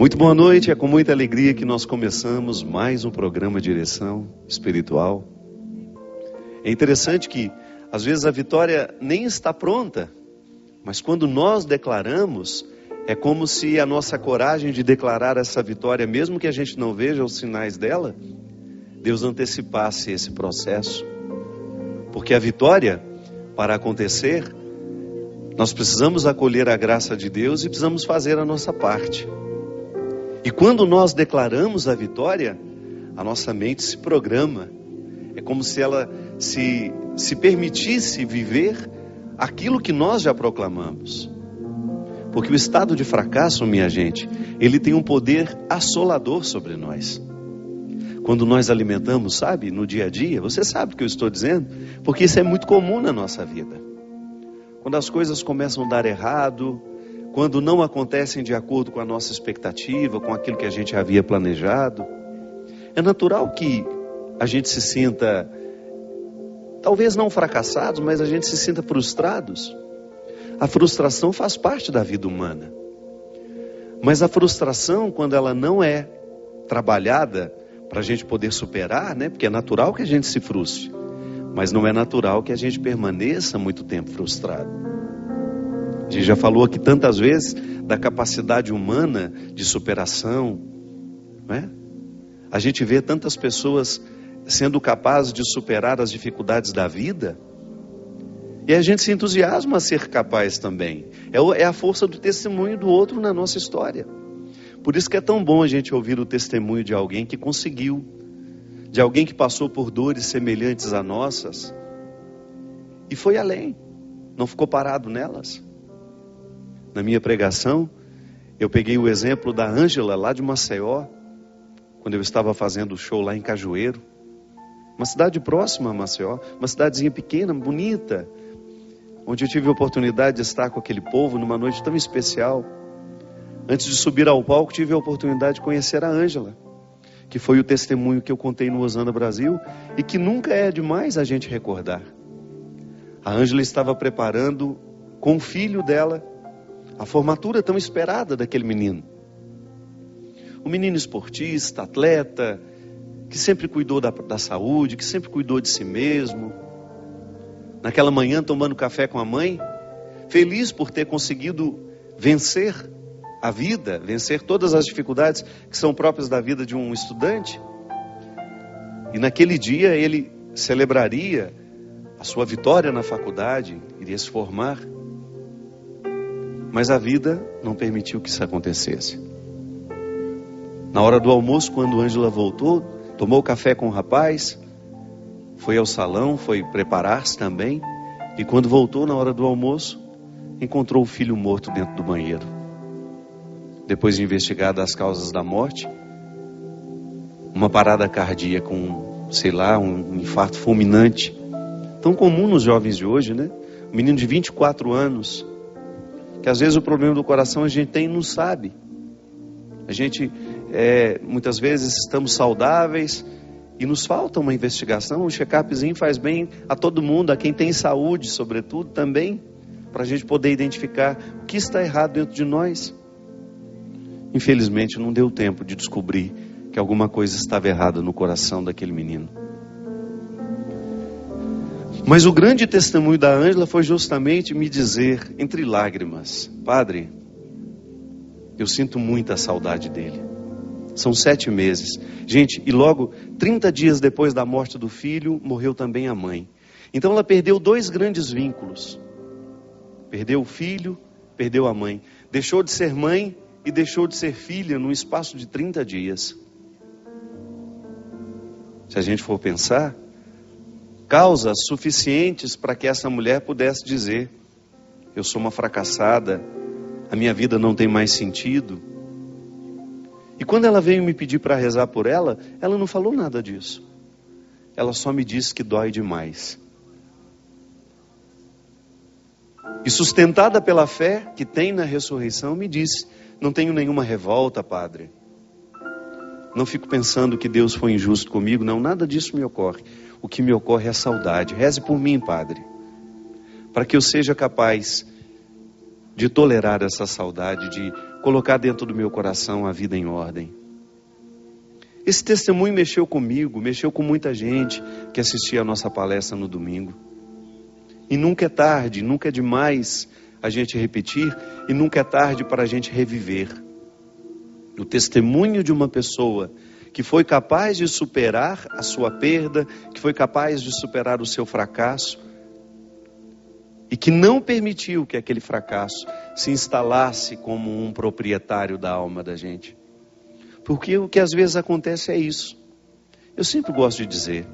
Muito boa noite, é com muita alegria que nós começamos mais um programa Direção Espiritual. É interessante que às vezes a vitória nem está pronta, mas quando nós declaramos, é como se a nossa coragem de declarar essa vitória, mesmo que a gente não veja os sinais dela, Deus antecipasse esse processo. Porque a vitória, para acontecer, nós precisamos acolher a graça de Deus e precisamos fazer a nossa parte. E quando nós declaramos a vitória, a nossa mente se programa. É como se ela se permitisse viver aquilo que nós já proclamamos. Porque o estado de fracasso, minha gente, ele tem um poder assolador sobre nós. Quando nós alimentamos, sabe, no dia a dia, você sabe o que eu estou dizendo? Porque isso é muito comum na nossa vida. Quando as coisas começam a dar errado, quando não acontecem de acordo com a nossa expectativa, com aquilo que a gente havia planejado, é natural que a gente se sinta, talvez não fracassados, mas a gente se sinta frustrados. A frustração faz parte da vida humana. Mas a frustração, quando ela não é trabalhada para a gente poder superar, né? Porque é natural que a gente se frustre, mas não é natural que a gente permaneça muito tempo frustrado. A gente já falou aqui tantas vezes da capacidade humana de superação, não é? A gente vê tantas pessoas sendo capazes de superar as dificuldades da vida, e a gente se entusiasma a ser capaz também. É a força do testemunho do outro na nossa história. Por isso que é tão bom a gente ouvir o testemunho de alguém que conseguiu, de alguém que passou por dores semelhantes a nossas e foi além, não ficou parado nelas. Na minha pregação, eu peguei o exemplo da Ângela, lá de Maceió, quando eu estava fazendo o show lá em Cajueiro, uma cidade próxima a Maceió, uma cidadezinha pequena, bonita, onde eu tive a oportunidade de estar com aquele povo numa noite tão especial. Antes de subir ao palco, tive a oportunidade de conhecer a Ângela, que foi o testemunho que eu contei no Osana Brasil e que nunca é demais a gente recordar. A Ângela estava preparando com o filho dela a formatura tão esperada daquele menino. Um menino esportista, atleta, que sempre cuidou da saúde, que sempre cuidou de si mesmo. Naquela manhã, tomando café com a mãe, feliz por ter conseguido vencer a vida, vencer todas as dificuldades que são próprias da vida de um estudante. E naquele dia ele celebraria a sua vitória na faculdade, iria se formar. Mas a vida não permitiu que isso acontecesse. Na hora do almoço, quando Ângela voltou, tomou café com o rapaz, foi ao salão, foi preparar-se também, e quando voltou na hora do almoço, encontrou o filho morto dentro do banheiro. Depois de investigadas as causas da morte, uma parada cardíaca, um infarto fulminante, tão comum nos jovens de hoje, né? Um menino de 24 anos, que às vezes o problema do coração a gente tem e não sabe. A gente, muitas vezes estamos saudáveis e nos falta uma investigação, um check-upzinho faz bem a todo mundo, a quem tem saúde sobretudo também, para a gente poder identificar o que está errado dentro de nós. Infelizmente não deu tempo de descobrir que alguma coisa estava errada no coração daquele menino. Mas o grande testemunho da Ângela foi justamente me dizer, entre lágrimas: Padre, eu sinto muita saudade dele. São 7 meses. Gente, e logo 30 dias depois da morte do filho, morreu também a mãe. Então ela perdeu 2 grandes vínculos. Perdeu o filho, perdeu a mãe. Deixou de ser mãe e deixou de ser filha num espaço de 30 dias. Se a gente for pensar, causas suficientes para que essa mulher pudesse dizer: eu sou uma fracassada, a minha vida não tem mais sentido. E quando ela veio me pedir para rezar por ela, ela não falou nada disso. Ela só me disse que dói demais. E sustentada pela fé que tem na ressurreição, me disse: não tenho nenhuma revolta, Padre. Não fico pensando que Deus foi injusto comigo, não, nada disso me ocorre. O que me ocorre é a saudade. Reze por mim, Padre, para que eu seja capaz de tolerar essa saudade, de colocar dentro do meu coração a vida em ordem. Esse testemunho mexeu comigo, mexeu com muita gente que assistia a nossa palestra no domingo. E nunca é tarde, nunca é demais a gente repetir, e nunca é tarde para a gente reviver. O testemunho de uma pessoa que foi capaz de superar a sua perda, que foi capaz de superar o seu fracasso, e que não permitiu que aquele fracasso se instalasse como um proprietário da alma da gente. Porque o que às vezes acontece é isso. Eu sempre gosto de dizer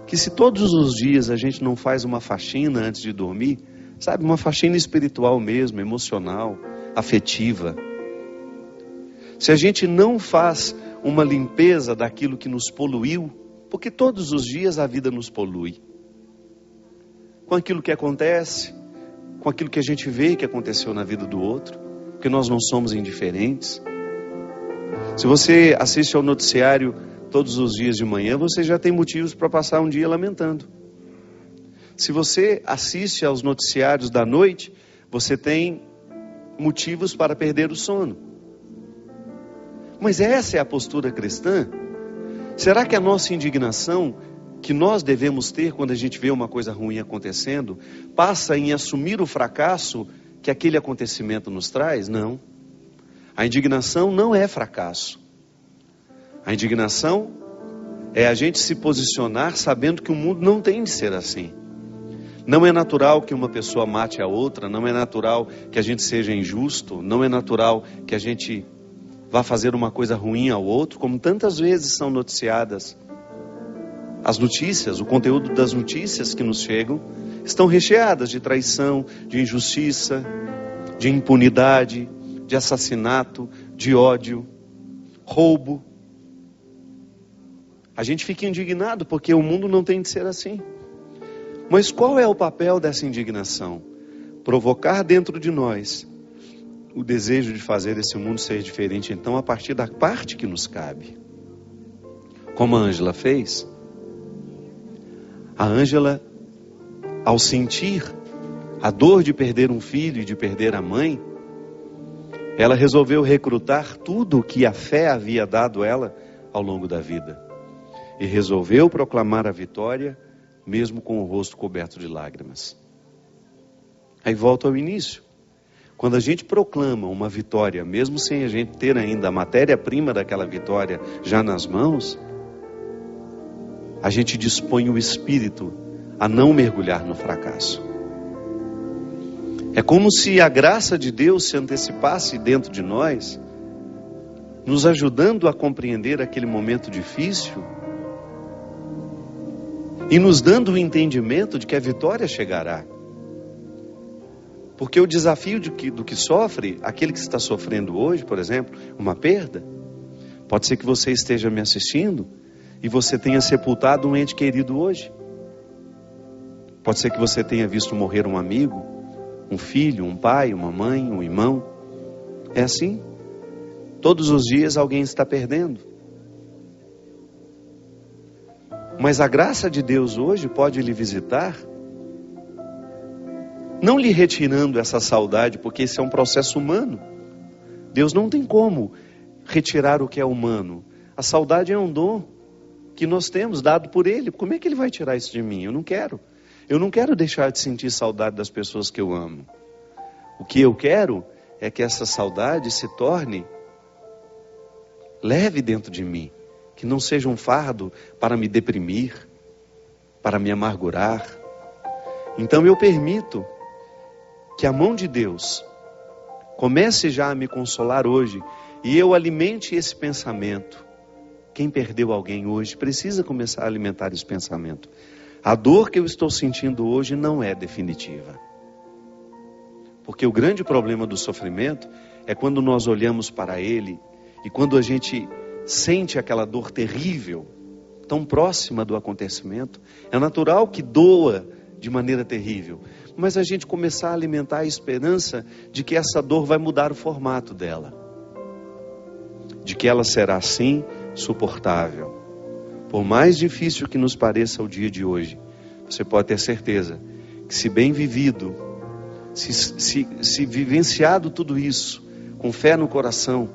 que se todos os dias a gente não faz uma faxina antes de dormir, sabe, uma faxina espiritual mesmo, emocional, afetiva. Se a gente não faz uma limpeza daquilo que nos poluiu, porque todos os dias a vida nos polui. Com aquilo que acontece, com aquilo que a gente vê que aconteceu na vida do outro, porque nós não somos indiferentes. Se você assiste ao noticiário todos os dias de manhã, você já tem motivos para passar um dia lamentando. Se você assiste aos noticiários da noite, você tem motivos para perder o sono. Mas essa é a postura cristã? Será que a nossa indignação, que nós devemos ter quando a gente vê uma coisa ruim acontecendo, passa em assumir o fracasso que aquele acontecimento nos traz? Não. A indignação não é fracasso. A indignação é a gente se posicionar sabendo que o mundo não tem de ser assim. Não é natural que uma pessoa mate a outra, não é natural que a gente seja injusto, não é natural que a gente vá fazer uma coisa ruim ao outro, como tantas vezes são noticiadas. As notícias, o conteúdo das notícias que nos chegam, estão recheadas de traição, de injustiça, de impunidade, de assassinato, de ódio, roubo. A gente fica indignado porque o mundo não tem de ser assim. Mas qual é o papel dessa indignação? Provocar dentro de nós o desejo de fazer esse mundo ser diferente, então, a partir da parte que nos cabe. Como a Ângela fez. A Ângela, ao sentir a dor de perder um filho e de perder a mãe, ela resolveu recrutar tudo o que a fé havia dado ela ao longo da vida. E resolveu proclamar a vitória, mesmo com o rosto coberto de lágrimas. Aí volta ao início. Quando a gente proclama uma vitória, mesmo sem a gente ter ainda a matéria-prima daquela vitória já nas mãos, a gente dispõe o espírito a não mergulhar no fracasso. É como se a graça de Deus se antecipasse dentro de nós, nos ajudando a compreender aquele momento difícil e nos dando o entendimento de que a vitória chegará. Porque o desafio do que sofre, aquele que está sofrendo hoje, por exemplo, uma perda, pode ser que você esteja me assistindo e você tenha sepultado um ente querido hoje. Pode ser que você tenha visto morrer um amigo, um filho, um pai, uma mãe, um irmão. É assim. Todos os dias alguém está perdendo. Mas a graça de Deus hoje pode lhe visitar, não lhe retirando essa saudade, porque esse é um processo humano. Deus não tem como retirar o que é humano. A saudade é um dom que nós temos dado por Ele. Como é que Ele vai tirar isso de mim? Eu não quero. Eu não quero deixar de sentir saudade das pessoas que eu amo. O que eu quero é que essa saudade se torne leve dentro de mim. Que não seja um fardo para me deprimir, para me amargurar. Então eu permito que a mão de Deus comece já a me consolar hoje e eu alimente esse pensamento. Quem perdeu alguém hoje precisa começar a alimentar esse pensamento. A dor que eu estou sentindo hoje não é definitiva. Porque o grande problema do sofrimento é quando nós olhamos para ele e quando a gente sente aquela dor terrível, tão próxima do acontecimento, é natural que doa de maneira terrível. Mas a gente começar a alimentar a esperança de que essa dor vai mudar o formato dela. De que ela será sim suportável. Por mais difícil que nos pareça o dia de hoje, você pode ter certeza que se bem vivido, se vivenciado tudo isso, com fé no coração,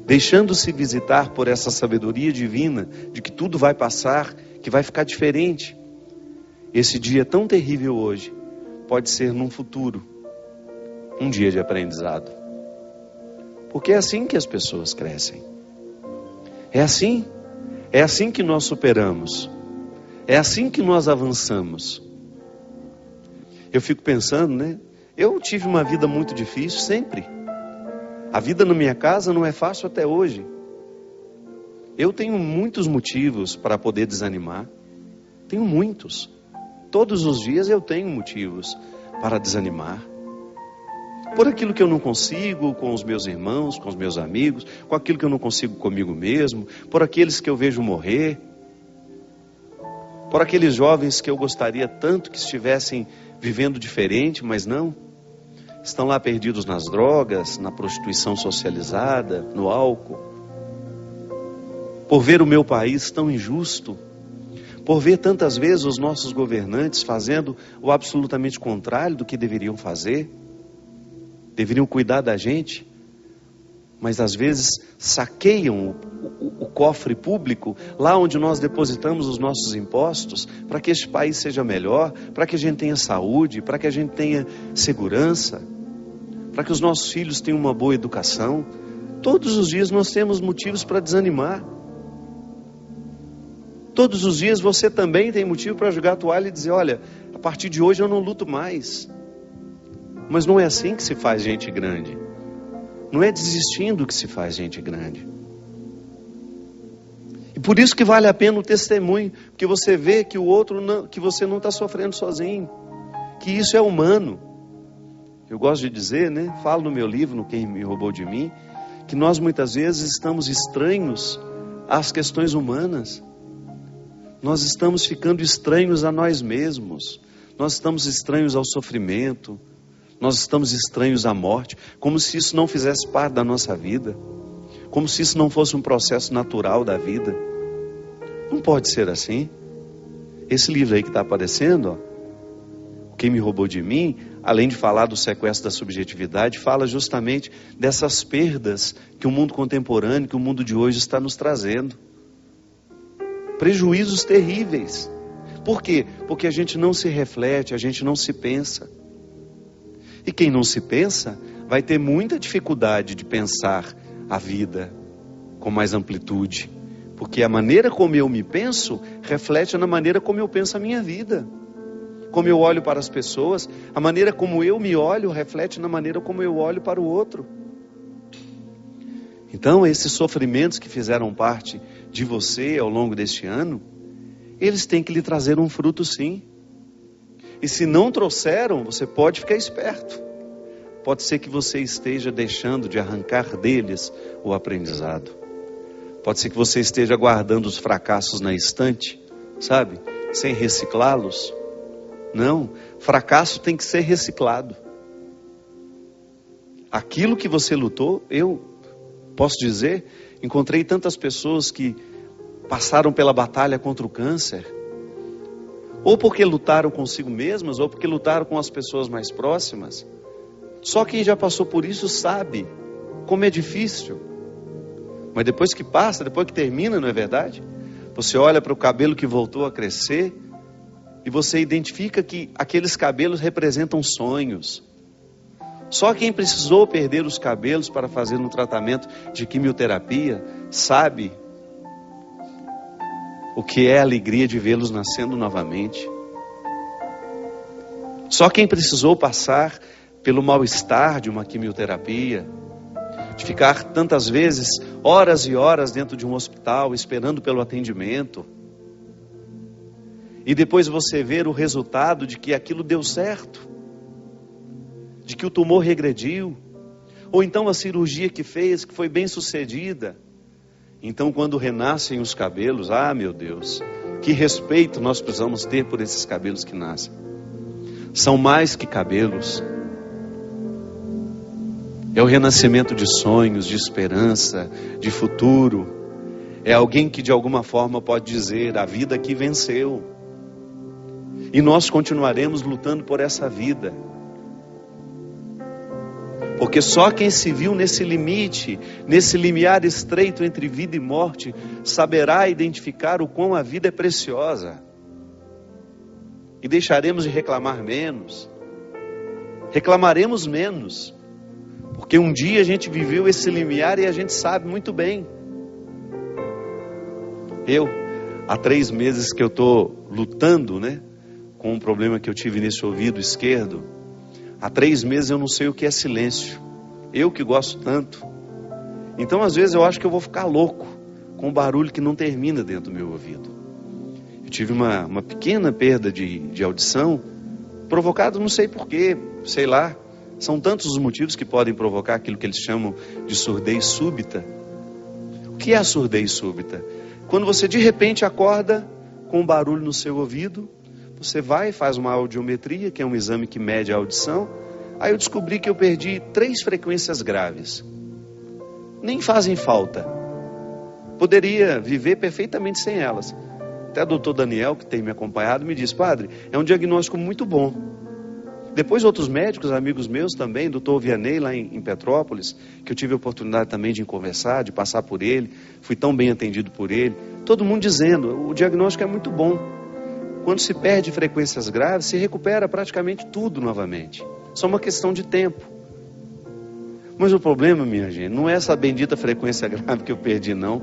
deixando-se visitar por essa sabedoria divina de que tudo vai passar, que vai ficar diferente. Esse dia tão terrível hoje pode ser num futuro um dia de aprendizado. Porque é assim que as pessoas crescem. É assim que nós superamos. É assim que nós avançamos. Eu fico pensando, né? Eu tive uma vida muito difícil sempre. A vida na minha casa não é fácil até hoje. Eu tenho muitos motivos para poder desanimar. Tenho muitos. Todos os dias eu tenho motivos para desanimar. Por aquilo que eu não consigo com os meus irmãos, com os meus amigos, com aquilo que eu não consigo comigo mesmo, por aqueles que eu vejo morrer, por aqueles jovens que eu gostaria tanto que estivessem vivendo diferente, mas não. Estão lá perdidos nas drogas, na prostituição socializada, no álcool. Por ver o meu país tão injusto, por ver tantas vezes os nossos governantes fazendo o absolutamente contrário do que deveriam fazer. Deveriam cuidar da gente, mas às vezes saqueiam o cofre público, lá onde nós depositamos os nossos impostos, para que este país seja melhor, para que a gente tenha saúde, para que a gente tenha segurança, para que os nossos filhos tenham uma boa educação. Todos os dias nós temos motivos para desanimar. Todos os dias você também tem motivo para jogar a toalha e dizer, olha, a partir de hoje eu não luto mais. Mas não é assim que se faz gente grande. Não é desistindo que se faz gente grande. E por isso que vale a pena o testemunho, porque você vê que o outro não, que você não está sofrendo sozinho, que isso é humano. Eu gosto de dizer, né? Falo no meu livro, no Quem Me Roubou de Mim, que nós muitas vezes estamos estranhos às questões humanas. Nós estamos ficando estranhos a nós mesmos. Nós estamos estranhos ao sofrimento. Nós estamos estranhos à morte, como se isso não fizesse parte da nossa vida, como se isso não fosse um processo natural da vida. Não pode ser assim. Esse livro aí que está aparecendo, ó, Quem Me Roubou de Mim, além de falar do sequestro da subjetividade, fala justamente dessas perdas que o mundo contemporâneo, que o mundo de hoje está nos trazendo. Prejuízos terríveis. Por quê? Porque a gente não se reflete, a gente não se pensa. E quem não se pensa, vai ter muita dificuldade de pensar a vida com mais amplitude. Porque a maneira como eu me penso, reflete na maneira como eu penso a minha vida. Como eu olho para as pessoas, a maneira como eu me olho, reflete na maneira como eu olho para o outro. Então, esses sofrimentos que fizeram parte de você ao longo deste ano, eles têm que lhe trazer um fruto sim. E se não trouxeram, você pode ficar esperto. Pode ser que você esteja deixando de arrancar deles o aprendizado. Pode ser que você esteja guardando os fracassos na estante, sabe? Sem reciclá-los. Não, fracasso tem que ser reciclado. Aquilo que você lutou, eu posso dizer, encontrei tantas pessoas que passaram pela batalha contra o câncer, ou porque lutaram consigo mesmas, ou porque lutaram com as pessoas mais próximas. Só quem já passou por isso sabe como é difícil. Mas depois que passa, depois que termina, não é verdade? Você olha para o cabelo que voltou a crescer e você identifica que aqueles cabelos representam sonhos. Só quem precisou perder os cabelos para fazer um tratamento de quimioterapia sabe o que é a alegria de vê-los nascendo novamente. Só quem precisou passar pelo mal-estar de uma quimioterapia, de ficar tantas vezes, horas e horas dentro de um hospital, esperando pelo atendimento, e depois você ver o resultado de que aquilo deu certo, de que o tumor regrediu, ou então a cirurgia que fez, que foi bem sucedida. Então quando renascem os cabelos, meu Deus, que respeito nós precisamos ter por esses cabelos que nascem. São mais que cabelos. É o renascimento de sonhos, de esperança, de futuro. É alguém que de alguma forma pode dizer, a vida aqui venceu. E nós continuaremos lutando por essa vida. Porque só quem se viu nesse limite, nesse limiar estreito entre vida e morte, saberá identificar o quão a vida é preciosa. E deixaremos de reclamar menos. Reclamaremos menos. Porque um dia a gente viveu esse limiar e a gente sabe muito bem. Há 3 meses que eu estou lutando, com um problema que eu tive nesse ouvido esquerdo. Há 3 meses eu não sei o que é silêncio. Eu que gosto tanto. Então às vezes eu acho que eu vou ficar louco com um barulho que não termina dentro do meu ouvido. Eu tive uma pequena perda de audição, provocado não sei porquê, sei lá. São tantos os motivos que podem provocar aquilo que eles chamam de surdez súbita. O que é a surdez súbita? Quando você de repente acorda com um barulho no seu ouvido, você vai e faz uma audiometria, que é um exame que mede a audição. Aí eu descobri que eu perdi 3 frequências graves. Nem fazem falta. Poderia viver perfeitamente sem elas. Até o doutor Daniel, que tem me acompanhado, me disse: padre, é um diagnóstico muito bom. Depois outros médicos, amigos meus também, doutor Vianney lá em Petrópolis, que eu tive a oportunidade também de conversar, de passar por ele, fui tão bem atendido por ele, todo mundo dizendo, o diagnóstico é muito bom. Quando se perde frequências graves, se recupera praticamente tudo novamente. Só uma questão de tempo. Mas o problema, minha gente, não é essa bendita frequência grave que eu perdi, não.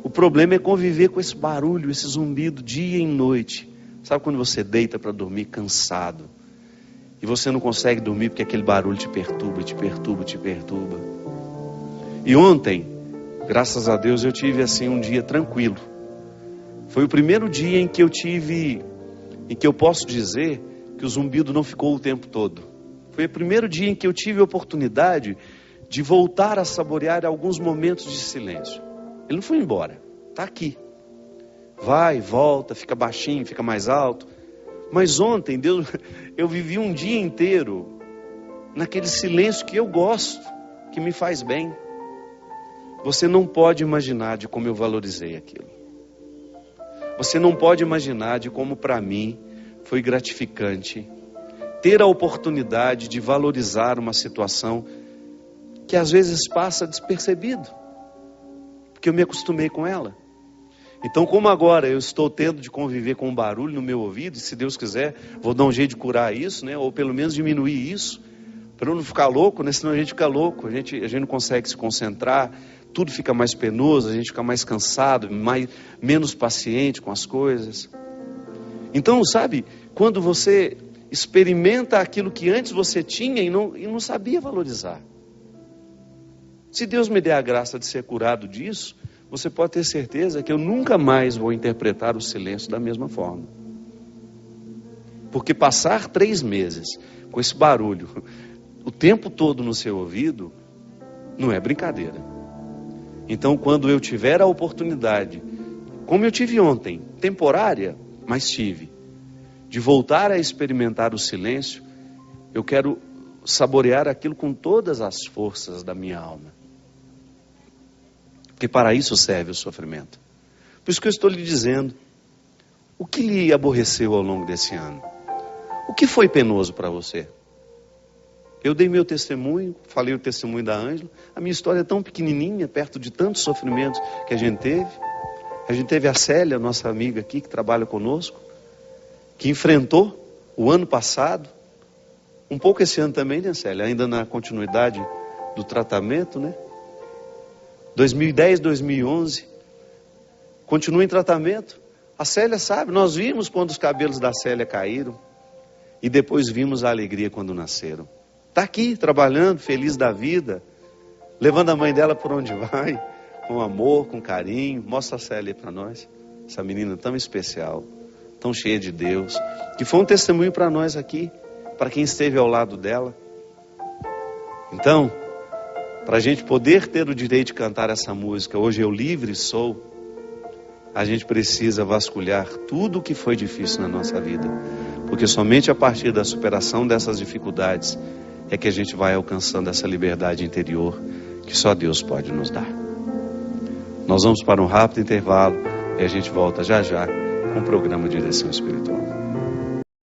O problema é conviver com esse barulho, esse zumbido, dia e noite. Sabe quando você deita para dormir cansado? E você não consegue dormir porque aquele barulho te perturba, te perturba, te perturba. E ontem, graças a Deus, eu tive assim um dia tranquilo. Foi o primeiro dia em que eu posso dizer que o zumbido não ficou o tempo todo. Foi o primeiro dia em que eu tive a oportunidade de voltar a saborear alguns momentos de silêncio. Ele não foi embora, está aqui. Vai, volta, fica baixinho, fica mais alto. Mas ontem, eu vivi um dia inteiro naquele silêncio que eu gosto, que me faz bem. Você não pode imaginar de como eu valorizei aquilo. Você não pode imaginar de como para mim foi gratificante ter a oportunidade de valorizar uma situação que às vezes passa despercebido, porque eu me acostumei com ela. Então, como agora eu estou tendo de conviver com um barulho no meu ouvido, e se Deus quiser, vou dar um jeito de curar isso, ou pelo menos diminuir isso, para eu não ficar louco, senão a gente fica louco, a gente não consegue se concentrar, tudo fica mais penoso, a gente fica mais cansado, menos paciente com as coisas. Então, sabe, quando você experimenta aquilo que antes você tinha e não sabia valorizar. Se Deus me der a graça de ser curado disso, você pode ter certeza que eu nunca mais vou interpretar o silêncio da mesma forma. Porque passar 3 meses com esse barulho o tempo todo no seu ouvido não é brincadeira. Então, quando eu tiver a oportunidade, como eu tive ontem, temporária, mas tive, de voltar a experimentar o silêncio, eu quero saborear aquilo com todas as forças da minha alma. Porque para isso serve o sofrimento. Por isso que eu estou lhe dizendo, o que lhe aborreceu ao longo desse ano? O que foi penoso para você? Eu dei meu testemunho, falei o testemunho da Ângela. A minha história é tão pequenininha, perto de tantos sofrimentos que a gente teve. A gente teve a Célia, nossa amiga aqui, que trabalha conosco, que enfrentou o ano passado, um pouco esse ano também, né, Célia? Ainda na continuidade do tratamento, 2010, 2011, continua em tratamento. A Célia sabe, nós vimos quando os cabelos da Célia caíram e depois vimos a alegria quando nasceram. Está aqui trabalhando, feliz da vida, levando a mãe dela por onde vai, com amor, com carinho. Mostra a Célia para nós, essa menina tão especial, tão cheia de Deus, que foi um testemunho para nós aqui, para quem esteve ao lado dela. Então, para a gente poder ter o direito de cantar essa música, hoje eu livre sou, a gente precisa vasculhar tudo o que foi difícil na nossa vida. Porque somente a partir da superação dessas dificuldades é que a gente vai alcançando essa liberdade interior que só Deus pode nos dar. Nós vamos para um rápido intervalo e a gente volta já já com o programa Direção Espiritual.